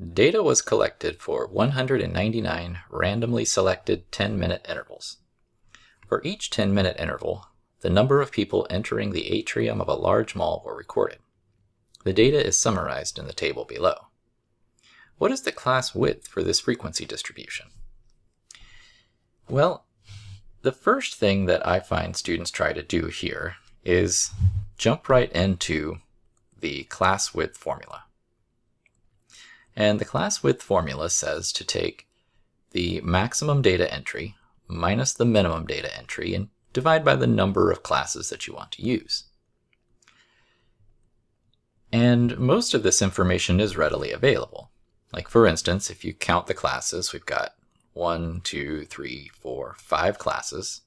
Data was collected for 199 randomly selected 10-minute intervals. For each 10-minute interval, the number of people entering the atrium of a large mall were recorded. The data is summarized in the table below. What is the class width for this frequency distribution? Well, the first thing that I find students try to do here is jump right into the class width formula. And the class width formula says to take the maximum data entry minus the minimum data entry and divide by the number of classes that you want to use. And most of this information is readily available. Like for instance, if you count the classes, we've got 1, 2, 3, 4, 5 classes.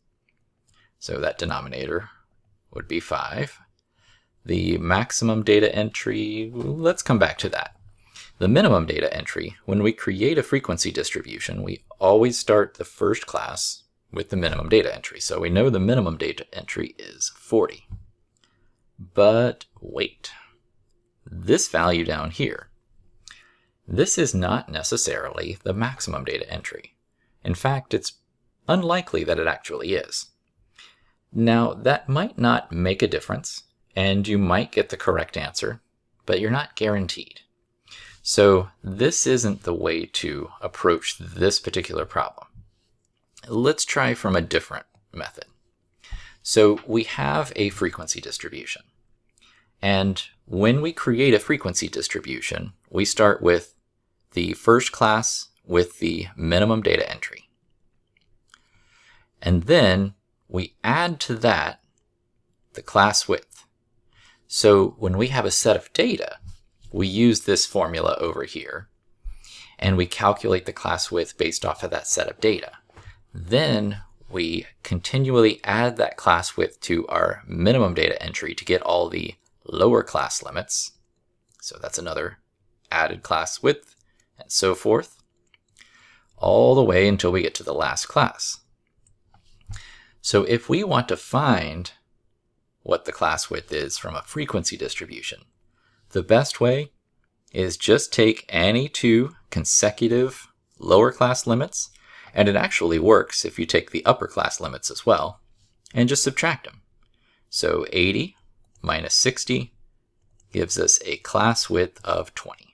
So that denominator would be 5. The maximum data entry, let's come back to that. The minimum data entry, when we create a frequency distribution, we always start the first class with the minimum data entry. So we know the minimum data entry is 40. But wait, this value down here, this is not necessarily the maximum data entry. In fact, it's unlikely that it actually is. Now, that might not make a difference, and you might get the correct answer, but you're not guaranteed. So this isn't the way to approach this particular problem. Let's try from a different method. So we have a frequency distribution. And when we create a frequency distribution, we start with the first class with the minimum data entry. And then we add to that the class width. So when we have a set of data, we use this formula over here, and we calculate the class width based off of that set of data. Then we continually add that class width to our minimum data entry to get all the lower class limits. So that's another added class width, and so forth, all the way until we get to the last class. So if we want to find what the class width is from a frequency distribution, the best way is just take any two consecutive lower class limits, and it actually works if you take the upper class limits as well, and just subtract them. So 80 minus 60 gives us a class width of 20.